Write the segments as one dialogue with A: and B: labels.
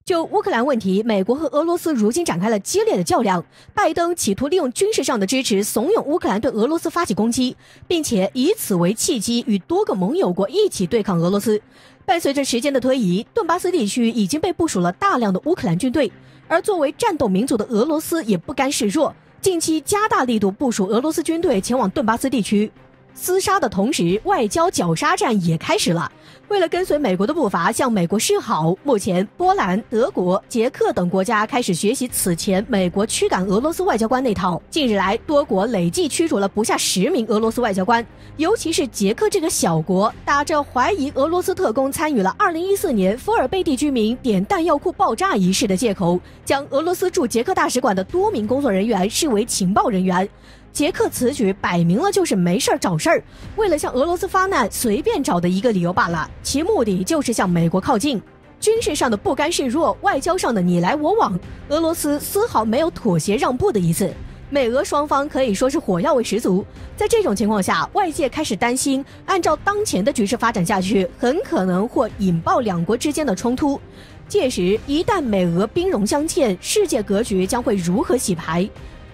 A: 就乌克兰问题，美国和俄罗斯如今展开了激烈的较量。拜登企图利用军事上的支持怂恿乌克兰对俄罗斯发起攻击，并且以此为契机与多个盟友国一起对抗俄罗斯。伴随着时间的推移，顿巴斯地区已经被部署了大量的乌克兰军队，而作为战斗民族的俄罗斯也不甘示弱，近期加大力度部署俄罗斯军队前往顿巴斯地区。厮杀的同时，外交绞杀战也开始了。为了跟随美国的步伐，向美国示好，目前波兰、德国、捷克等国家开始学习此前美国驱赶俄罗斯外交官那套。近日来，多国累计驱逐了不下10名俄罗斯外交官，尤其是捷克这个小国，打着怀疑俄罗斯特工参与了2014年福尔贝地居民点弹药库爆炸一事的借口，将俄罗斯驻捷克大使馆的多名工作人员视为情报人员。捷克此举摆明了就是没事找事儿，为了向俄罗斯发难随便找的一个理由罢了，其目的就是向美国靠近。军事上的不甘示弱，外交上的你来我往，俄罗斯丝毫没有妥协让步的意思。美俄双方可以说是火药味十足。在这种情况下，外界开始担心，按照当前的局势发展下去，很可能会引爆两国之间的冲突。届时一旦美俄兵戎相见，世界格局将会如何洗牌？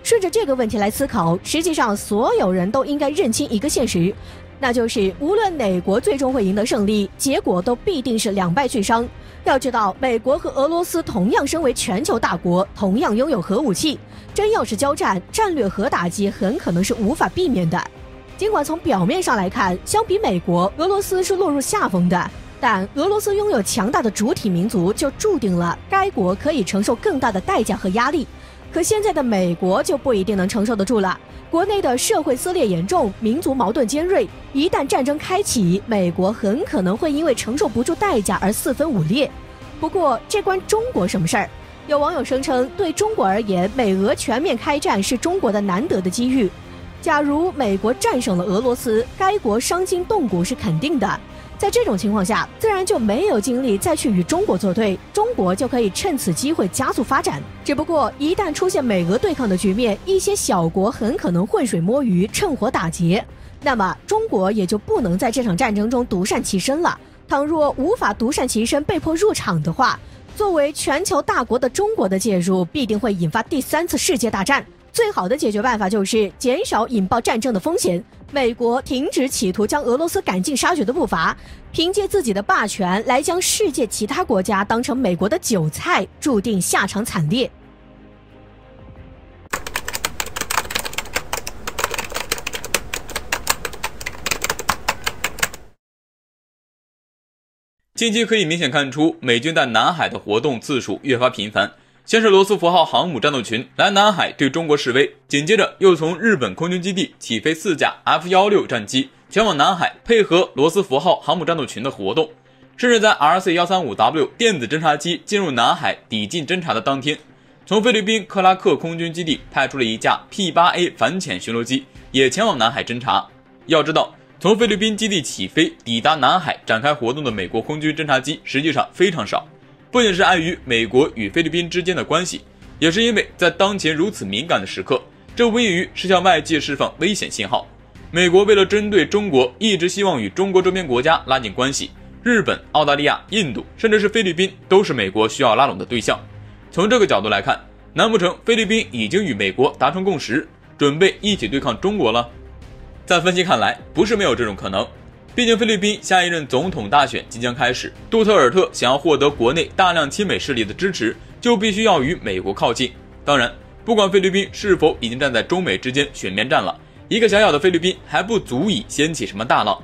A: 顺着这个问题来思考，实际上所有人都应该认清一个现实，那就是无论哪国最终会赢得胜利，结果都必定是两败俱伤。要知道，美国和俄罗斯同样身为全球大国，同样拥有核武器，真要是交战，战略核打击很可能是无法避免的。尽管从表面上来看，相比美国，俄罗斯是落入下风的，但俄罗斯拥有强大的主体民族，就注定了该国可以承受更大的代价和压力。可现在的美国就不一定能承受得住了，国内的社会撕裂严重，民族矛盾尖锐，一旦战争开启，美国很可能会因为承受不住代价而四分五裂。不过这关中国什么事儿？有网友声称，对中国而言，美俄全面开战是中国的难得的机遇。假如美国战胜了俄罗斯，该国伤筋动骨是肯定的。在这种情况下，自然就没有精力再去与中国作对，中国就可以趁此机会加速发展。只不过一旦出现美俄对抗的局面，一些小国很可能浑水摸鱼，趁火打劫，那么中国也就不能在这场战争中独善其身了。倘若无法独善其身，被迫入场的话，作为全球大国的中国的介入必定会引发第3次世界大战。最好的解决办法就是减少引爆战争的风险，美国停止企图将俄罗斯赶尽杀绝的步伐，凭借自己的霸权来将世界其他国家当成美国的韭菜，注定下场惨烈。
B: 近期可以明显看出，美军在南海的活动次数越发频繁。先是罗斯福号航母战斗群来南海对中国示威，紧接着又从日本空军基地起飞4架 F-16战机前往南海配合罗斯福号航母战斗群的活动，甚至在 RC-135W 电子侦察机进入南海抵近侦察的当天，从菲律宾克拉克空军基地派出了一架 P-8A 反潜巡逻机也前往南海侦察。要知道，从菲律宾基地起飞抵达南海展开活动的美国空军侦察机实际上非常少，不仅是碍于美国与菲律宾之间的关系，也是因为在当前如此敏感的时刻，这无异于是向外界释放危险信号。美国为了针对中国，一直希望与中国周边国家拉近关系，日本、澳大利亚、印度甚至是菲律宾都是美国需要拉拢的对象。从这个角度来看，难不成菲律宾已经与美国达成共识，准备一起对抗中国了？在分析看来，不是没有这种可能。毕竟菲律宾下一任总统大选即将开始，杜特尔特想要获得国内大量亲美势力的支持，就必须要与美国靠近。当然，不管菲律宾是否已经站在中美之间选边站了，一个小小的菲律宾还不足以掀起什么大浪。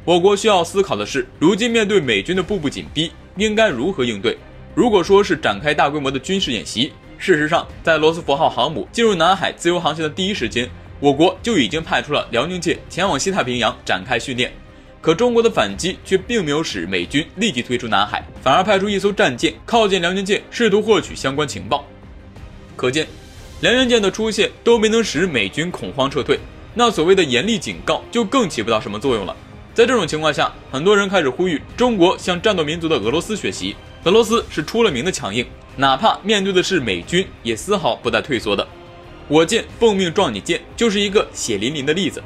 B: 我国需要思考的是，如今面对美军的步步紧逼，应该如何应对？如果说是展开大规模的军事演习，事实上，在罗斯福号航母进入南海自由航行的第一时间，我国就已经派出了辽宁舰前往西太平洋展开训练。可中国的反击却并没有使美军立即退出南海，反而派出一艘战舰靠近辽宁舰，试图获取相关情报。可见，辽宁舰的出现都没能使美军恐慌撤退，那所谓的严厉警告就更起不到什么作用了。在这种情况下，很多人开始呼吁中国向战斗民族的俄罗斯学习。俄罗斯是出了名的强硬，哪怕面对的是美军，也丝毫不带退缩的。我舰奉命撞你舰，就是一个血淋淋的例子。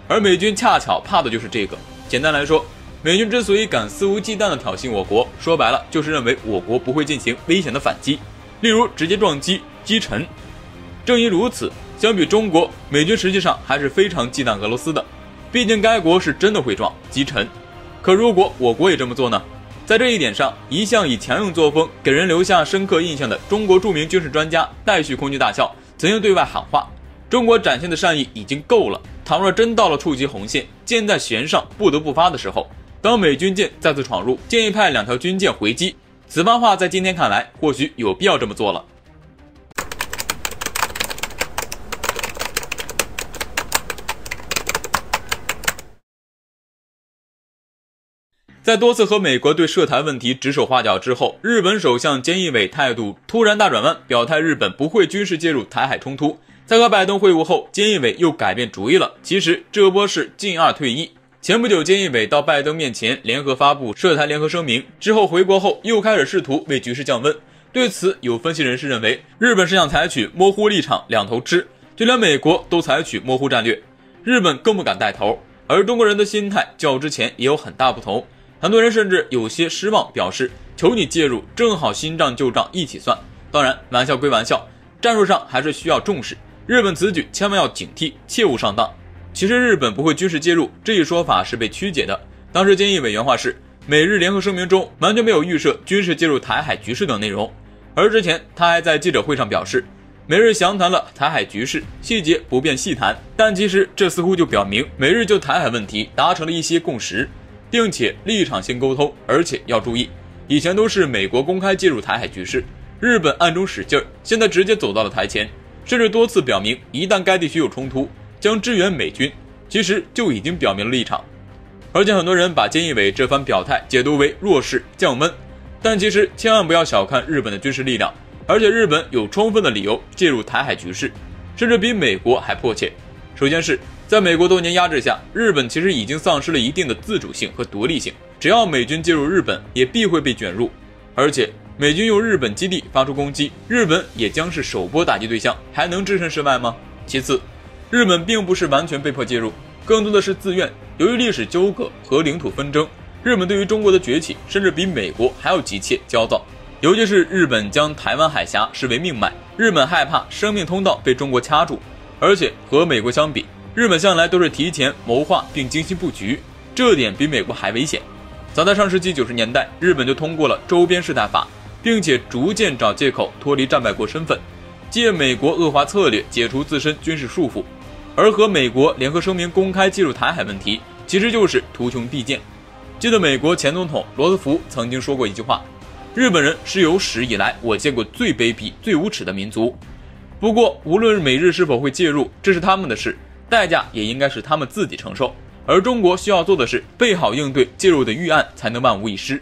B: 而美军恰巧怕的就是这个。简单来说，美军之所以敢肆无忌惮地挑衅我国，说白了就是认为我国不会进行危险的反击，例如直接撞击、击沉。正因如此，相比中国，美军实际上还是非常忌惮俄罗斯的，毕竟该国是真的会撞、击沉。可如果我国也这么做呢？在这一点上，一向以强硬作风给人留下深刻印象的中国著名军事专家戴旭空军大校曾经对外喊话：中国展现的善意已经够了，倘若真到了触及红线、箭在弦上不得不发的时候，当美军舰再次闯入，建议派2条军舰回击。此番话在今天看来，或许有必要这么做了。在多次和美国对涉台问题指手画脚之后，日本首相菅义伟态度突然大转弯，表态日本不会军事介入台海冲突。在和拜登会晤后，菅义伟又改变主意了。其实这波是进2退1。前不久，菅义伟到拜登面前联合发布涉台联合声明，之后回国后又开始试图为局势降温。对此，有分析人士认为，日本是想采取模糊立场两头吃，就连美国都采取模糊战略，日本更不敢带头。而中国人的心态较之前也有很大不同，很多人甚至有些失望，表示求你介入，正好新账旧账一起算。当然，玩笑归玩笑，战术上还是需要重视，日本此举千万要警惕，切勿上当。其实日本不会军事介入这一说法是被曲解的，当时菅义伟原话是，美日联合声明中完全没有预设军事介入台海局势等内容。而之前他还在记者会上表示，美日详谈了台海局势，细节不便细谈，但其实这似乎就表明美日就台海问题达成了一些共识，并且立场性沟通。而且要注意，以前都是美国公开介入台海局势，日本暗中使劲儿，现在直接走到了台前，甚至多次表明一旦该地区有冲突将支援美军，其实就已经表明了立场。而且很多人把菅义伟这番表态解读为弱势降温，但其实千万不要小看日本的军事力量，而且日本有充分的理由介入台海局势，甚至比美国还迫切。首先是在美国多年压制下，日本其实已经丧失了一定的自主性和独立性，只要美军介入日本，也必会被卷入。而且美军用日本基地发出攻击，日本也将是首波打击对象，还能置身事外吗？其次，日本并不是完全被迫介入，更多的是自愿。由于历史纠葛和领土纷争，日本对于中国的崛起甚至比美国还要急切焦躁。尤其是日本将台湾海峡视为命脉，日本害怕生命通道被中国掐住。而且和美国相比，日本向来都是提前谋划并精心布局，这点比美国还危险。早在上世纪90年代，日本就通过了周边事态法，并且逐渐找借口脱离战败国身份，借美国恶化策略解除自身军事束缚。而和美国联合声明公开介入台海问题，其实就是图穷匕见。记得美国前总统罗斯福曾经说过一句话，日本人是有史以来我见过最卑鄙最无耻的民族。不过无论美日是否会介入，这是他们的事，代价也应该是他们自己承受。而中国需要做的是备好应对介入的预案，才能万无一失。